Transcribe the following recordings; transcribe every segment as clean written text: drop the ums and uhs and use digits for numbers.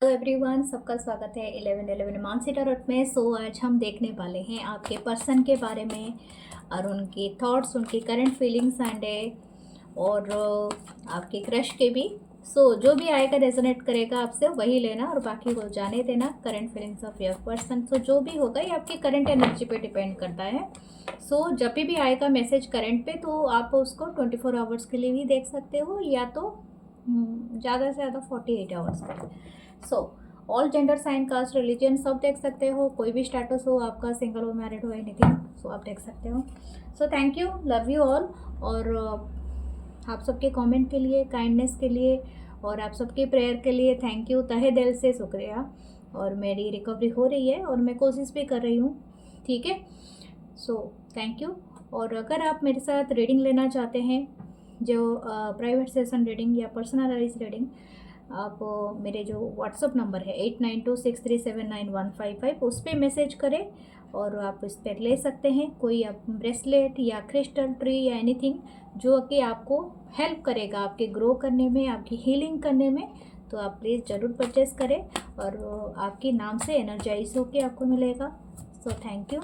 Hello everyone, सबका स्वागत है 1111 मानसी टैरोट में। आज हम देखने वाले हैं आपके पर्सन के बारे में और उनके थॉट्स, उनकी करंट फीलिंग्स और आपके क्रश के भी। जो भी आएगा रेजोनेट करेगा आपसे वही लेना और बाकी को जाने देना। Current feelings of your person, जो भी होगा ये आपकी करंट एनर्जी पे डिपेंड करता है। जब भी आएगा मैसेज करंट पे तो आप उसको 24 आवर्स के लिए भी देख सकते हो या तो ज़्यादा से ज़्यादा 48 आवर्स के लिए। All gender, sign, caste, religion सब देख सकते हो। कोई भी स्टेटस हो आपका, सिंगल हो, मैरिड हो, एनीथिंग, आप देख सकते हो। Thank you, love you all. और आप सबके कमेंट के लिए, काइंडनेस के लिए और आप सबके प्रेयर के लिए थैंक यू, तहे दिल से शुक्रिया। और मेरी रिकवरी हो रही है और मैं कोशिश भी कर रही हूँ, ठीक है। Thank you. और अगर आप मेरे साथ रीडिंग लेना चाहते हैं, जो प्राइवेट सेशन रीडिंग या पर्सनलाइज रीडिंग, आप मेरे जो व्हाट्सअप नंबर है 8926379155 उस पर मैसेज करें और आप इस पर ले सकते हैं। कोई आप ब्रेसलेट या क्रिस्टल ट्री या एनीथिंग जो कि आपको हेल्प करेगा आपके ग्रो करने में, आपकी हीलिंग करने में, तो आप प्लीज़ ज़रूर परचेज़ करें और आपके नाम से एनर्जाइज होके आपको मिलेगा। Thank you.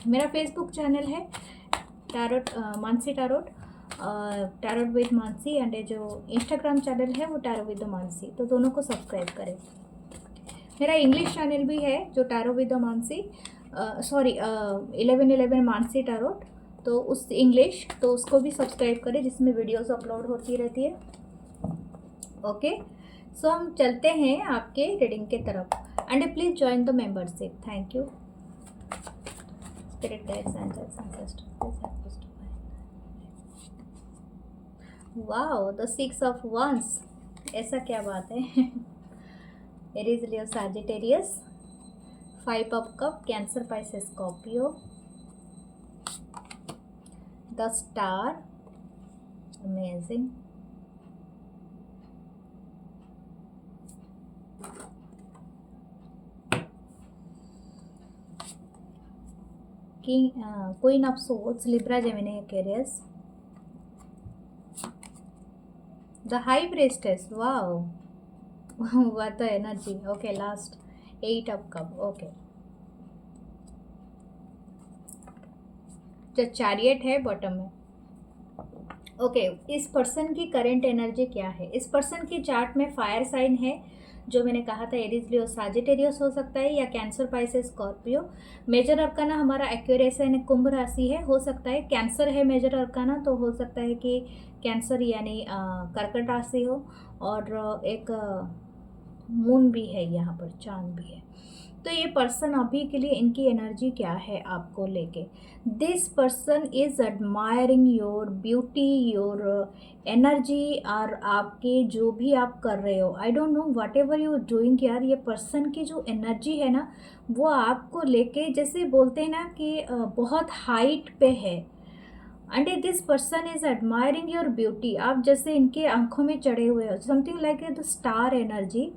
मेरा फेसबुक चैनल है tarot, Mansi tarot, tarot with Mansi, and जो इंस्टाग्राम चैनल है वो टैरो विद मानसी, तो दोनों को सब्सक्राइब करें। मेरा इंग्लिश चैनल भी है जो tarot with Mansi, 1111 Mansi tarot, तो उस इंग्लिश, तो उसको भी सब्सक्राइब करें जिसमें वीडियोस अपलोड होती रहती है। ओके, हम चलते हैं आपके रीडिंग के तरफ and please join the membership. Thank you. Spirit guides, angels, ancestors, please help us to wow the 6 of wands. ऐसा क्या बात है। Aries, Leo, Sagittarius, 5 of cup, cancer, Pisces, Scorpio, the star, amazing, king, queen of swords, Libra, Gemini, Aquarius, the high priestess. Wow what the energy. Okay, last 8 of cup. Okay, जो chariot है bottom में। Okay, इस person की current energy क्या है? इस person की chart में फायर साइन है, जो मैंने कहा था एरीज, लियो, सैजिटेरियस हो सकता है या Cancer, Pisces, Scorpio. Major arcana हमारा एक्वेरियस है, कुंभ राशि है, हो सकता है कैंसर है मेजर अर्काना, तो हो सकता है कि कैंसर यानी कर्कट राशि हो। और एक मून भी है यहाँ पर, चांद भी है। तो ये पर्सन अभी के लिए इनकी एनर्जी क्या है आपको लेके? This person is admiring your beauty, your energy, और आपके जो भी आप कर रहे हो, आई don't know what ever you doing यार, ये पर्सन की जो एनर्जी है ना वो आपको लेके, जैसे बोलते हैं ना कि बहुत हाइट पे है। And this person is admiring your beauty, आप जैसे इनके आंखों में चढ़े हुए हो, something like the star energy,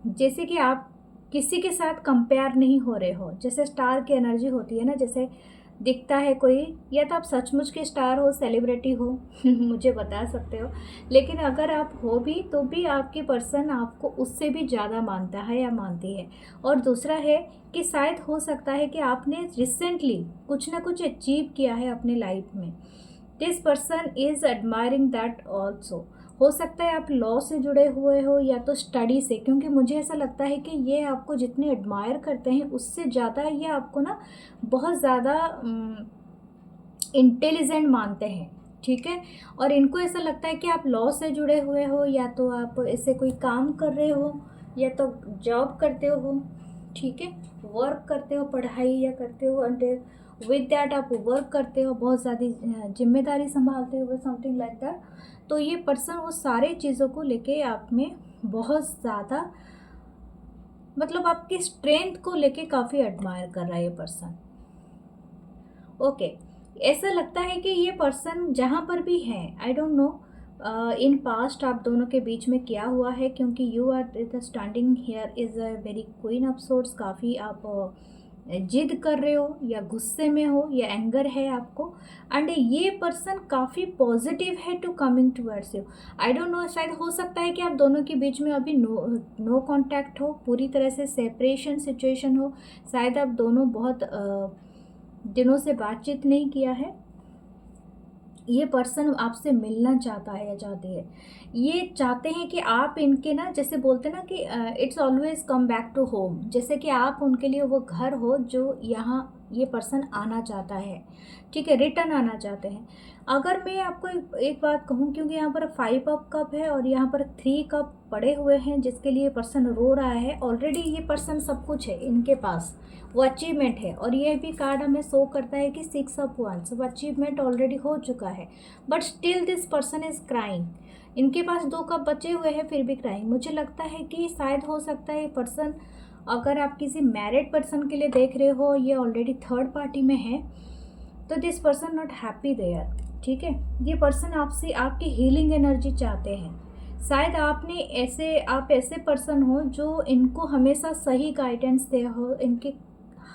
जैसे कि आप किसी के साथ कंपेयर नहीं हो रहे हो, जैसे स्टार की एनर्जी होती है ना, जैसे दिखता है कोई, या तो आप सचमुच के स्टार हो, सेलिब्रिटी हो मुझे बता सकते हो, लेकिन अगर आप हो भी तो भी आपके पर्सन आपको उससे भी ज़्यादा मानता है या मानती है। और दूसरा है कि शायद हो सकता है कि आपने रिसेंटली कुछ ना कुछ अचीव किया है अपने लाइफ में। This person is admiring that also. हो सकता है आप लॉ से जुड़े हुए हो या तो स्टडी से, क्योंकि मुझे ऐसा लगता है कि ये आपको जितने एडमायर करते हैं उससे ज़्यादा ये आपको ना बहुत ज़्यादा इंटेलिजेंट मानते हैं, ठीक है। और इनको ऐसा लगता है कि आप लॉ से जुड़े हुए हो या तो आप ऐसे कोई काम कर रहे हो या तो जॉब करते हो, ठीक है, वर्क करते हो, पढ़ाई या करते हो, एंड विद दैट आप वर्क करते हो, बहुत ज़्यादा जिम्मेदारी संभालते हुए, समथिंग लाइक दैट। तो ये पर्सन वो सारे चीज़ों को लेके आप में बहुत ज़्यादा, मतलब आपकी स्ट्रेंथ को लेके काफ़ी एडमायर कर रहा है ये पर्सन। ओके, ऐसा लगता है कि ये पर्सन जहाँ पर भी है, I don't know in past आप दोनों के बीच में क्या हुआ है, क्योंकि you are the standing here is a very queen of swords, काफ़ी आप जिद कर रहे हो या गुस्से में हो या एंगर है आपको, एंड ये पर्सन काफ़ी पॉजिटिव है to coming towards you. I don't know, शायद हो सकता है कि आप दोनों के बीच में अभी नो कांटेक्ट हो, पूरी तरह से सेपरेशन सिचुएशन हो, शायद आप दोनों बहुत दिनों से बातचीत नहीं किया है। ये पर्सन आपसे मिलना चाहता है या चाहती है, ये चाहते हैं कि आप इनके ना, जैसे बोलते हैं ना कि it's always come back to home, जैसे कि आप उनके लिए वो घर हो जो यहाँ ये पर्सन आना चाहता है, ठीक है, रिटर्न आना चाहते हैं। अगर मैं आपको एक बात कहूँ, क्योंकि यहाँ पर 5 ऑफ कप है और यहाँ पर 3 कप पड़े हुए हैं, जिसके लिए पर्सन रो रहा है। ऑलरेडी ये पर्सन सब कुछ है इनके पास, वो अचीवमेंट है, और ये भी कार्ड हमें शो करता है कि 6 ऑफ वांड्स, वो अचीवमेंट ऑलरेडी हो चुका है, but still this person is crying. इनके पास 2 कप बचे हुए हैं फिर भी क्राइंग। मुझे लगता है कि शायद हो सकता है ये पर्सन, अगर आप किसी मैरिड पर्सन के लिए देख रहे हो, ये ऑलरेडी थर्ड पार्टी में है, तो this person not happy there, ठीक है। ये पर्सन आपसे आपकी हीलिंग एनर्जी चाहते हैं। शायद आप ऐसे पर्सन हो जो इनको हमेशा सही गाइडेंस दे हो, इनके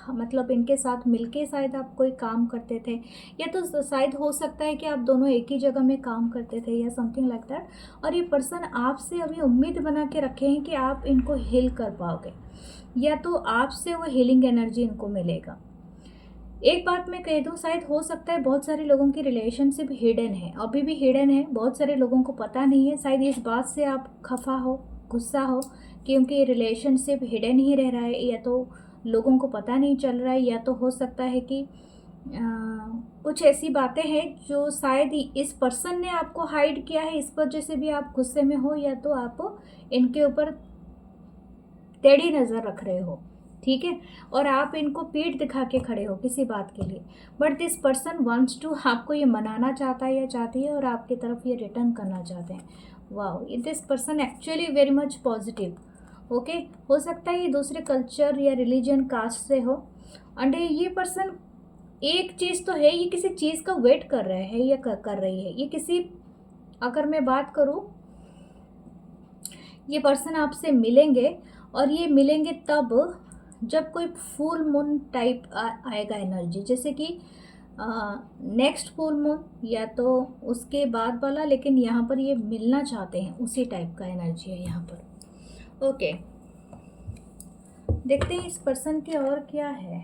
मतलब इनके साथ मिलके शायद आप कोई काम करते थे, या तो शायद हो सकता है कि आप दोनों एक ही जगह में काम करते थे या समथिंग लाइक दैट, और ये पर्सन आपसे अभी उम्मीद बना के रखे हैं कि आप इनको हील कर पाओगे, या तो आपसे वो हीलिंग एनर्जी इनको मिलेगा। एक बात मैं कह दूँ, शायद हो सकता है बहुत सारे लोगों की रिलेशनशिप हिडन है, अभी भी हिडन है, बहुत सारे लोगों को पता नहीं है। शायद इस बात से आप खफा हो, गुस्सा हो, क्योंकि रिलेशनशिप हिडन ही रह रहा है, या तो लोगों को पता नहीं चल रहा है, या तो हो सकता है कि कुछ ऐसी बातें हैं जो शायद इस पर्सन ने आपको हाइड किया है, इस वजह से भी आप गुस्से में हो, या तो आप इनके ऊपर टेढ़ी नज़र रख रहे हो, ठीक है, और आप इनको पीठ दिखा के खड़े हो किसी बात के लिए, but this person wants to, आपको ये मनाना चाहता है या चाहती है, और आपकी तरफ ये रिटर्न करना चाहते हैं। Wow, this person actually very much positive, okay. हो सकता है ये दूसरे कल्चर या रिलीजन कास्ट से हो, एंड ये पर्सन, एक चीज़ तो है, ये किसी चीज़ का वेट कर रहे हैं या कर रही है, ये किसी, अगर मैं बात करूँ, ये पर्सन आपसे मिलेंगे, और ये मिलेंगे तब जब कोई फुल मून टाइप आएगा एनर्जी, जैसे कि नेक्स्ट फुल मून या तो उसके बाद वाला, लेकिन यहाँ पर ये मिलना चाहते हैं, उसी टाइप का एनर्जी है यहाँ पर, ओके। देखते हैं इस पर्सन के और क्या है।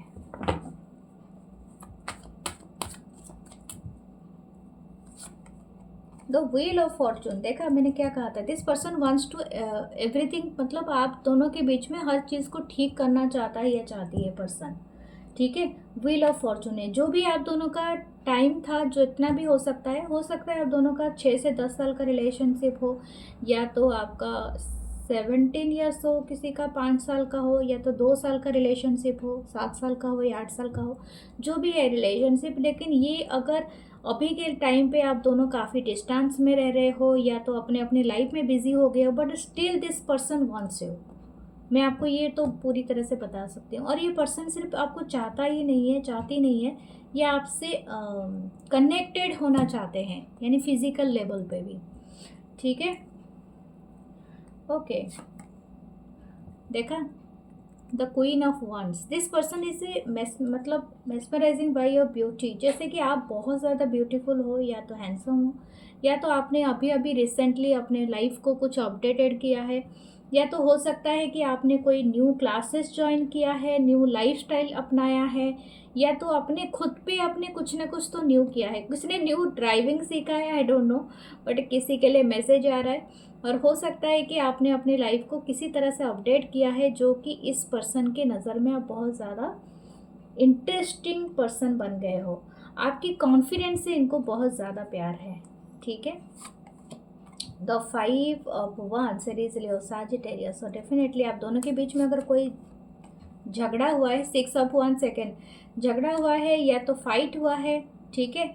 द व्हील ऑफ फॉर्चून, देखा मैंने क्या कहा था, this person wants to everything, मतलब आप दोनों के बीच में हर चीज़ को ठीक करना चाहता है या चाहती है पर्सन, ठीक है। व्हील ऑफ फॉर्चून है, जो भी आप दोनों का टाइम था, जो इतना भी हो सकता है आप दोनों का 6 से 10 साल का रिलेशनशिप हो, या तो आपका 17 ईयर्स हो, किसी का 5 साल का हो, या तो 2 साल का रिलेशनशिप हो, 7 साल का हो या 8 साल का हो, जो भी है रिलेशनशिप। लेकिन ये अगर अभी के टाइम पे आप दोनों काफ़ी डिस्टेंस में रह रहे हो, या तो अपने अपनी लाइफ में बिजी हो गए हो, but still this person wants you, मैं आपको ये तो पूरी तरह से बता सकती हूँ। और ये पर्सन सिर्फ आपको चाहता ही नहीं है, चाहती नहीं है, ये आपसे कनेक्टेड होना चाहते हैं, यानी फिजिकल लेवल पे भी, ठीक है, ओके। देखा, the queen of wands, this person is मतलब मेस्मराइजिंग बाय योर ब्यूटी, जैसे कि आप बहुत ज़्यादा ब्यूटीफुल हो, या तो हैंडसम हो, या तो आपने अभी अभी रिसेंटली अपने लाइफ को कुछ अपडेटेड किया है, या तो हो सकता है कि आपने कोई न्यू क्लासेस ज्वाइन किया है, न्यू लाइफस्टाइल अपनाया है, या तो अपने खुद पे आपने कुछ ना कुछ तो न्यू किया है, किसी ने न्यू ड्राइविंग सीखा है, आई डोंट नो, बट किसी के लिए मैसेज आ रहा है। और हो सकता है कि आपने अपनी लाइफ को किसी तरह से अपडेट किया है, जो कि इस पर्सन के नज़र में आप बहुत ज़्यादा इंटरेस्टिंग पर्सन बन गए हो, आपकी कॉन्फिडेंस से इनको बहुत ज़्यादा प्यार है, ठीक है। The 5 of wands, Aries, Leo, Sagittarius, so definitely आप दोनों के बीच में अगर कोई झगड़ा हुआ है, 6 ऑफ वांड्स, सेकेंड झगड़ा हुआ है, या तो फाइट हुआ है, ठीक है,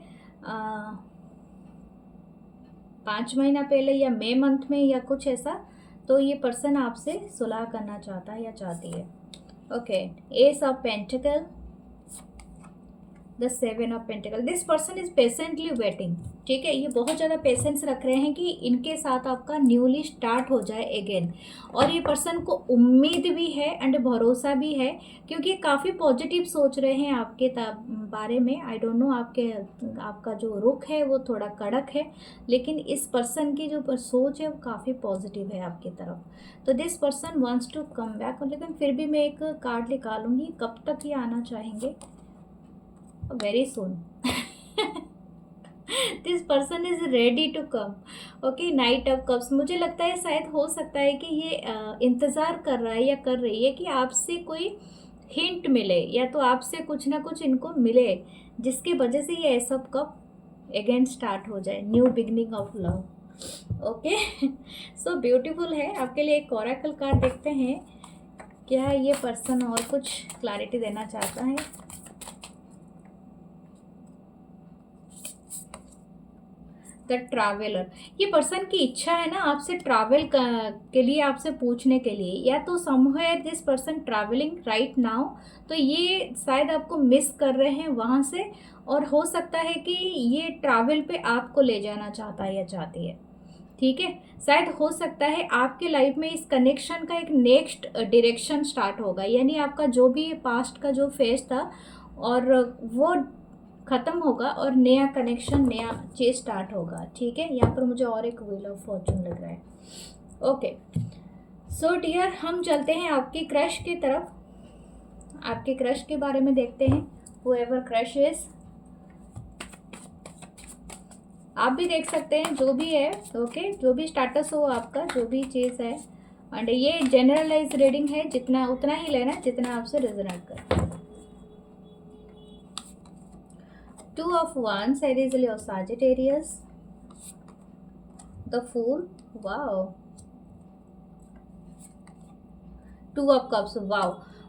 5 महीना पहले या मई मंथ में या कुछ ऐसा, तो ये पर्सन आपसे सुलह करना चाहता है या चाहती है, okay. S of pentacle, the 7 of pentacle, this person is patiently waiting, ठीक है, ये बहुत ज़्यादा पेशेंस रख रहे हैं कि इनके साथ आपका न्यूली स्टार्ट हो जाए अगेन। और ये पर्सन को उम्मीद भी है एंड भरोसा भी है, क्योंकि काफ़ी पॉजिटिव सोच रहे हैं आपके बारे में। आई डोंट नो, आपका जो रुख है वो थोड़ा कड़क है, लेकिन इस पर्सन की जो सोच है वो काफ़ी पॉजिटिव है आपकी तरफ। तो this person wants to come back, लेकिन फिर भी मैं एक कार्ड निकालूंगी, कब तक ये आना चाहेंगे। Very soon this person is ready to come. Okay, knight of cups, मुझे लगता है शायद हो सकता है कि ये इंतज़ार कर रहा है या कर रही है कि आपसे कोई हिंट मिले, या तो आपसे कुछ ना कुछ इनको मिले, जिसकी वजह से ये सब कप अगेन स्टार्ट हो जाए, new beginning of love. Okay, so beautiful है। आपके लिए एक ओरेकल कार्ड देखते हैं, क्या ये पर्सन और कुछ क्लैरिटी देना चाहता है। द ट्रैवलर, ये पर्सन की इच्छा है ना आपसे ट्रैवल के लिए, आपसे पूछने के लिए, या तो somewhere this person travelling right now, तो ये शायद आपको मिस कर रहे हैं वहाँ से, और हो सकता है कि ये ट्रैवल पे आपको ले जाना चाहता है या चाहती है, ठीक है। शायद हो सकता है आपके लाइफ में इस कनेक्शन का एक नेक्स्ट डायरेक्शन स्टार्ट होगा, यानी आपका जो भी पास्ट का जो फेज था और वो ख़त्म होगा और नया कनेक्शन, नया चीज़ स्टार्ट होगा, ठीक है। यहाँ पर मुझे और एक व्हील ऑफ फॉर्चून लग रहा है। ओके, सो डियर, हम चलते हैं आपकी क्रश की तरफ, आपके क्रश के बारे में देखते हैं। हुएवर क्रश इज, आप भी देख सकते हैं जो भी है, ओके, जो भी स्टेटस हो आपका, जो भी चीज़ है, एंड ये जनरलाइज रीडिंग है, जितना उतना ही लेना जितना आपसे रेजोनेट करे। 2 of Wands, Aries, Leo, Sagittarius, the Fool, wow, 2 of Cups, wow,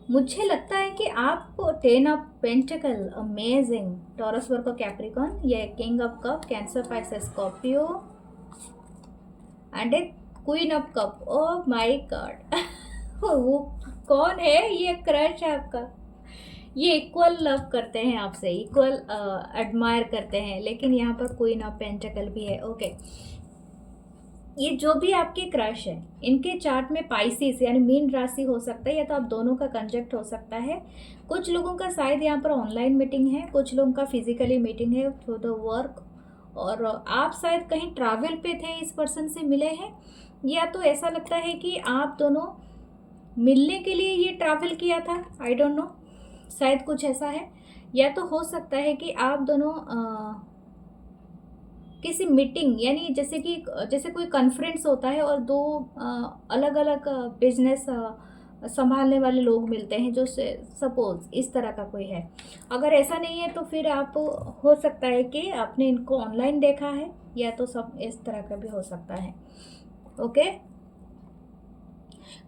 मुझे लगता है कि आपको 10 of pentacle, amazing, Taurus, Virgo, Capricorn, ये king of cup, cancer, Pisces, Scorpio, and a queen of cup. Oh my god, वो कौन है? ये क्रश है आपका, ये इक्वल लव करते हैं आपसे, इक्वल एडमायर करते हैं, लेकिन यहाँ पर क्वीन ऑफ पेंटिकल भी है। ओके, ये जो भी आपके क्रश है, इनके चार्ट में पाइसिस यानी मीन राशि हो सकता है, या तो आप दोनों का कंजक्ट हो सकता है। कुछ लोगों का शायद यहाँ पर ऑनलाइन मीटिंग है, कुछ लोगों का फिजिकली मीटिंग है थ्रू द वर्क, और आप शायद कहीं ट्रैवल पे थे, इस पर्सन से मिले हैं, या तो ऐसा लगता है कि आप दोनों मिलने के लिए ये ट्रैवल किया था, आई डोंट नो, शायद कुछ ऐसा है। या तो हो सकता है कि आप दोनों किसी मीटिंग, यानी जैसे कोई कॉन्फ्रेंस होता है और दो अलग अलग बिजनेस संभालने वाले लोग मिलते हैं, जो सपोज इस तरह का कोई है। अगर ऐसा नहीं है तो फिर आप, हो सकता है कि आपने इनको ऑनलाइन देखा है, या तो सब इस तरह का भी हो सकता है। ओके,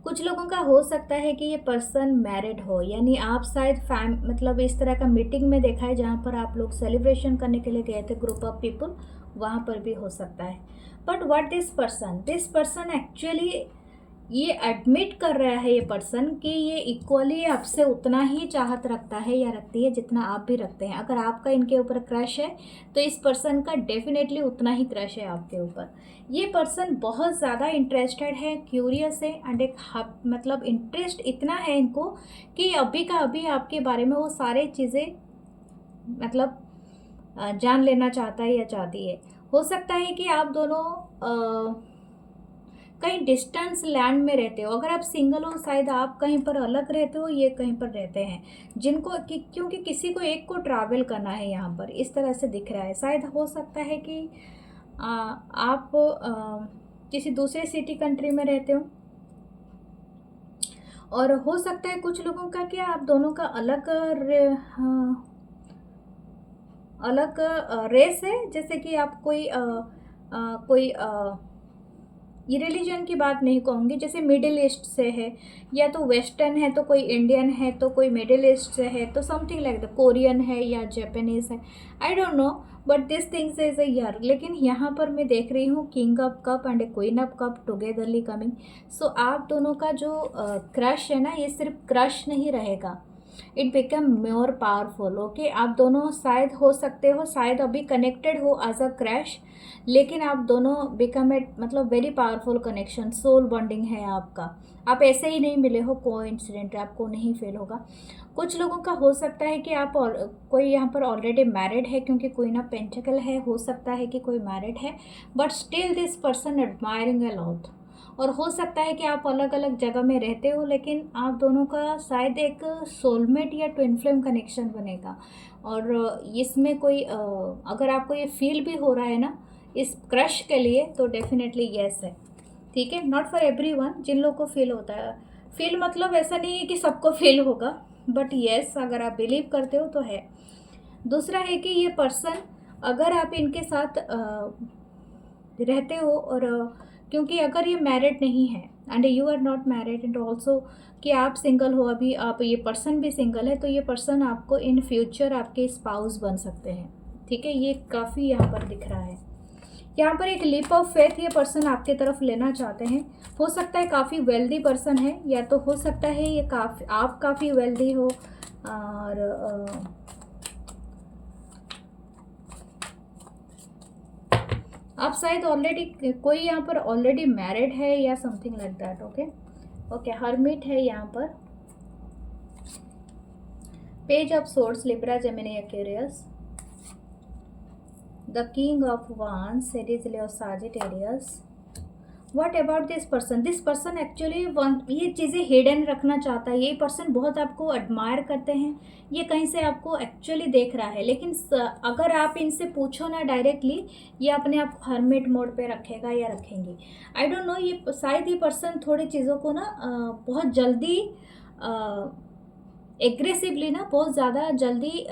कुछ लोगों का हो सकता है कि ये पर्सन मैरिड हो, यानी आप शायद मतलब इस तरह का मीटिंग में देखा है जहाँ पर आप लोग सेलिब्रेशन करने के लिए गए थे, ग्रुप ऑफ पीपल, वहाँ पर भी हो सकता है। But what this person actually ये एडमिट कर रहा है, ये पर्सन, कि ये इक्वली आपसे उतना ही चाहत रखता है या रखती है जितना आप भी रखते हैं। अगर आपका इनके ऊपर क्रश है तो इस पर्सन का डेफिनेटली उतना ही क्रश है आपके ऊपर। ये पर्सन बहुत ज़्यादा इंटरेस्टेड है, क्यूरियस है, एंड एक मतलब इंटरेस्ट इतना है इनको कि अभी का अभी आपके बारे में वो सारे चीज़ें मतलब जान लेना चाहता है या चाहती है। हो सकता है कि आप दोनों कहीं डिस्टेंस लैंड में रहते हो। अगर आप सिंगल हो, शायद आप कहीं पर अलग रहते हो, ये कहीं पर रहते हैं, जिनको क्योंकि किसी को एक को ट्रैवल करना है, यहाँ पर इस तरह से दिख रहा है। शायद हो सकता है कि आप किसी दूसरे सिटी कंट्री में रहते हो, और हो सकता है कुछ लोगों का क्या आप दोनों का अलग रेस है, जैसे कि आप कोई ये रिलीजन की बात नहीं कहूँगी, जैसे मिडिल ईस्ट से है, या तो वेस्टर्न है तो कोई इंडियन है, तो कोई मिडिल ईस्ट से है, तो समथिंग लाइक द कोरियन है या जापानीज है, I don't know, but this things is a year. लेकिन यहाँ पर मैं देख रही हूँ king of cup and queen of cup togetherly coming. So आप दोनों का जो क्रश है ना, ये सिर्फ क्रश नहीं रहेगा, it become more powerful. Okay, आप दोनों शायद हो सकते हो, शायद अभी कनेक्टेड हो एज अ क्रैश, लेकिन आप दोनों बिकम एट मतलब very powerful connection, soul bonding है आपका। आप ऐसे ही नहीं मिले हो कोइंसिडेंट, आपको नहीं फील होगा। कुछ लोगों का हो सकता है कि आप कोई यहाँ पर ऑलरेडी मैरिड है, क्योंकि क्वीन ऑफ पेंटिकल है, हो सकता है कि कोई मैरिड है, but still this person admiring a lot. और हो सकता है कि आप अलग अलग जगह में रहते हो, लेकिन आप दोनों का शायद एक सोलमेट या ट्विन फ्लेम कनेक्शन बनेगा। और इसमें कोई अगर आपको ये फील भी हो रहा है ना इस क्रश के लिए, तो डेफिनेटली यस है। ठीक है, नॉट फॉर एवरीवन, जिन लोगों को फील होता है। फील मतलब ऐसा नहीं है कि सबको फील होगा, बट यस अगर आप बिलीव करते हो तो है। दूसरा है कि ये पर्सन, अगर आप इनके साथ रहते हो और क्योंकि अगर ये मैरिड नहीं है and you are not married and also कि आप सिंगल हो अभी, आप ये पर्सन भी सिंगल है, तो ये पर्सन आपको इन फ्यूचर आपके स्पाउस बन सकते हैं। ठीक है, ये काफ़ी यहाँ पर दिख रहा है। यहाँ पर एक लीप ऑफ फेथ ये पर्सन आपके तरफ लेना चाहते हैं। हो सकता है काफ़ी वेल्दी पर्सन है, या तो हो सकता है ये आप काफ़ी वेल्दी हो, और आप शायद ऑलरेडी कोई यहाँ पर ऑलरेडी मैरिड है या something like that. Okay okay, hermit है यहाँ पर, page of swords, Libra, Gemini, Aquarius, the king of wands, Aries, Leo, Sagittarius. What about this person? This person actually ये चीज़ें हिडन रखना चाहता है। ये पर्सन बहुत आपको एडमायर करते हैं, ये कहीं से आपको एक्चुअली देख रहा है, लेकिन अगर आप इनसे पूछो ना डायरेक्टली, ये अपने आप को हर्मिट मोड पे रखेगा या रखेंगी। आई डोंट नो, ये शायद ये पर्सन थोड़ी चीज़ों को ना बहुत जल्दी एग्रेसिवली ना बहुत ज़्यादा जल्दी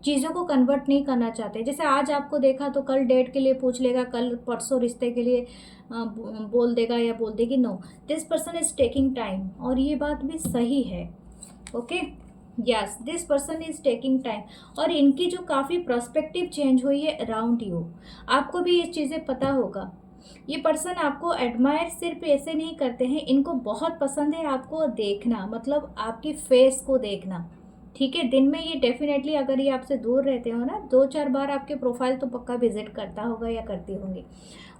चीज़ों को कन्वर्ट नहीं करना चाहते। जैसे आज आपको देखा तो कल डेट के लिए पूछ लेगा, कल परसों रिश्ते के लिए बोल देगा या बोल देगी। No, this person is taking time, और ये बात भी सही है। Okay, yes, this person is taking time, और इनकी जो काफ़ी पर्सपेक्टिव चेंज हुई है अराउंड यू। आपको भी ये चीज़ें पता होगा। ये पर्सन आपको एडमायर सिर्फ ऐसे नहीं करते हैं, इनको बहुत पसंद है आपको देखना, मतलब आपकी फेस को देखना। ठीक है, दिन में ये डेफिनेटली, अगर ये आपसे दूर रहते हो ना, 2-4 बार आपके प्रोफाइल तो पक्का विजिट करता होगा या करती होंगी।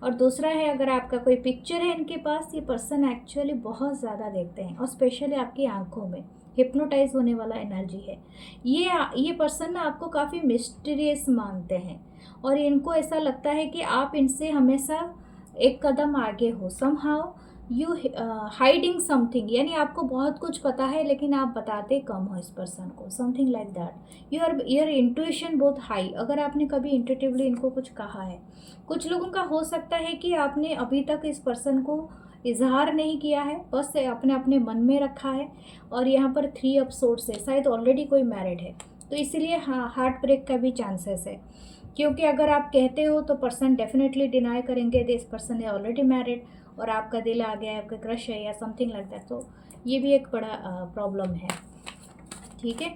और दूसरा है, अगर आपका कोई पिक्चर है इनके पास, ये पर्सन एक्चुअली बहुत ज़्यादा देखते हैं, और स्पेशली आपकी आंखों में हिप्नोटाइज होने वाला एनर्जी है। ये पर्सन ना आपको काफ़ी मिस्टीरियस मानते हैं, और इनको ऐसा लगता है कि आप इनसे हमेशा एक कदम आगे हो। समहाउ यू हाइडिंग समथिंग, यानी आपको बहुत कुछ पता है लेकिन आप बताते कम हो इस पर्सन को, something like that. Your intuition बहुत हाई, अगर आपने कभी इंट्यूटिवली इनको कुछ कहा है। कुछ लोगों का हो सकता है कि आपने अभी तक इस पर्सन को इजहार नहीं किया है, बस अपने अपने मन में रखा है। और यहाँ पर 3 ऑफ सोर्ड्स है, शायद ऑलरेडी कोई मैरिड है, तो इसीलिए हार्ट ब्रेक का भी चांसेस है। क्योंकि अगर आप कहते हो तो पर्सन डेफिनेटली डिनाई करेंगे दिस पर्सन है ऑलरेडी मैरिड, और आपका दिल आ गया है, आपका क्रश है या समथिंग लाइक दैट, तो ये भी एक बड़ा प्रॉब्लम है। ठीक है,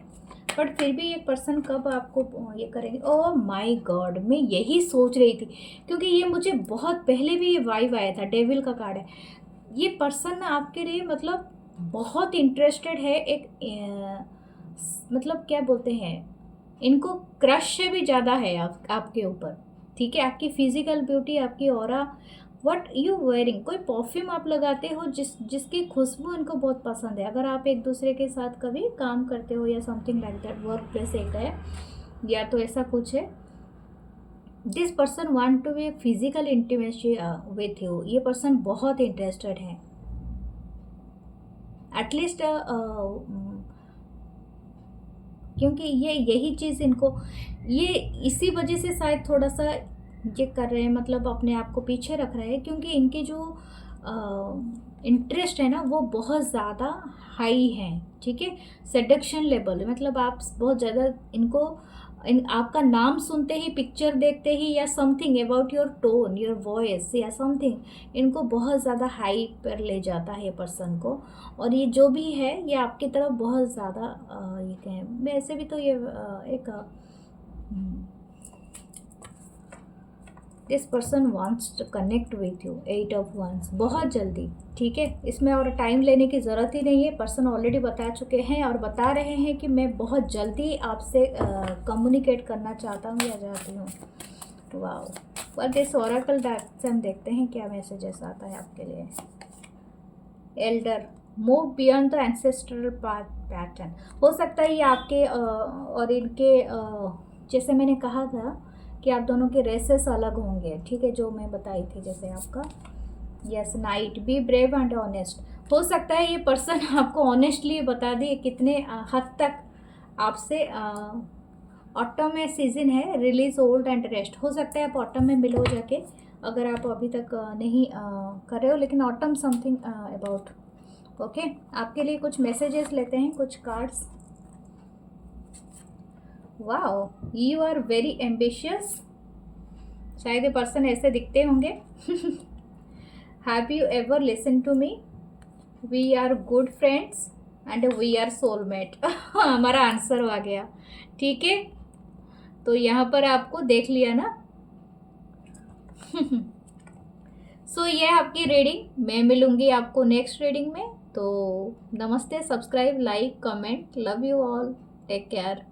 बट फिर भी एक पर्सन कब आपको ये करेंगे? ओह माय गॉड, मैं यही सोच रही थी, क्योंकि ये मुझे बहुत पहले भी ये वाइब आया था, डेविल का कार्ड है। ये पर्सन आपके लिए मतलब बहुत इंटरेस्टेड है, एक मतलब क्या बोलते हैं, इनको क्रश से भी ज़्यादा है आपके ऊपर। ठीक है, आपकी फिजिकल ब्यूटी, आपकी ऑरा, व्हाट यू वेयरिंग, कोई परफ्यूम आप लगाते हो जिसकी खुशबू इनको बहुत पसंद है। अगर आप एक दूसरे के साथ कभी काम करते हो या something like that, work place एक है या तो ऐसा कुछ है। This person want to be physical intimacy with you, ये पर्सन बहुत इंटरेस्टेड है। एटलीस्ट क्योंकि ये यही चीज़ इनको, ये इसी वजह से शायद थोड़ा सा ये कर रहे हैं, मतलब अपने आप को पीछे रख रहे हैं, क्योंकि इनके जो इंटरेस्ट है ना वो बहुत ज़्यादा हाई है। ठीक है, सेडक्शन लेवल, मतलब आप बहुत ज़्यादा इनको आपका नाम सुनते ही, पिक्चर देखते ही, या something about your tone, your voice या समथिंग, इनको बहुत ज़्यादा हाई पर ले जाता है पर्सन को। और ये जो भी है ये आपकी तरफ बहुत ज़्यादा ये कहें, वैसे भी तो ये एक this person wants to connect with you, 8 of wands, बहुत जल्दी, ठीक है। इसमें और टाइम लेने की ज़रूरत ही नहीं है। पर्सन ऑलरेडी बता चुके हैं और बता रहे हैं कि मैं बहुत जल्दी आपसे कम्युनिकेट करना चाहता हूँ या चाहती हूँ। वाओ, पर दिस ओरेकल डेक से हम देखते हैं क्या मैसेजेस आता है आपके लिए। Elder, move beyond the ancestral pattern. हो सकता है ये आपके और इनके जैसे मैंने कहा था कि आप दोनों के रेसेस अलग होंगे, ठीक है, जो मैं बताई थी जैसे आपका। Yes, night, be brave and honest. हो सकता है ये पर्सन आपको ऑनेस्टली बता दे कितने हद तक आपसे। ऑटम में सीजन है, रिलीज ओल्ड एंड रेस्ट। हो सकता है आप ऑटम में मिलो जाके, अगर आप अभी तक नहीं कर रहे हो, लेकिन ऑटम समथिंग अबाउट। ओके, आपके लिए कुछ मैसेजेस लेते हैं, कुछ cards. Wow, you are very ambitious. शायद ये पर्सन ऐसे दिखते होंगे। Have you ever listen to me, we are good friends and we are soulmate. हमारा आंसर आ गया, ठीक है। तो यहाँ पर आपको देख लिया ना। सो ये है आपकी रीडिंग। मैं मिलूंगी आपको नेक्स्ट रीडिंग में। तो नमस्ते, subscribe, like, comment, love you all, take care.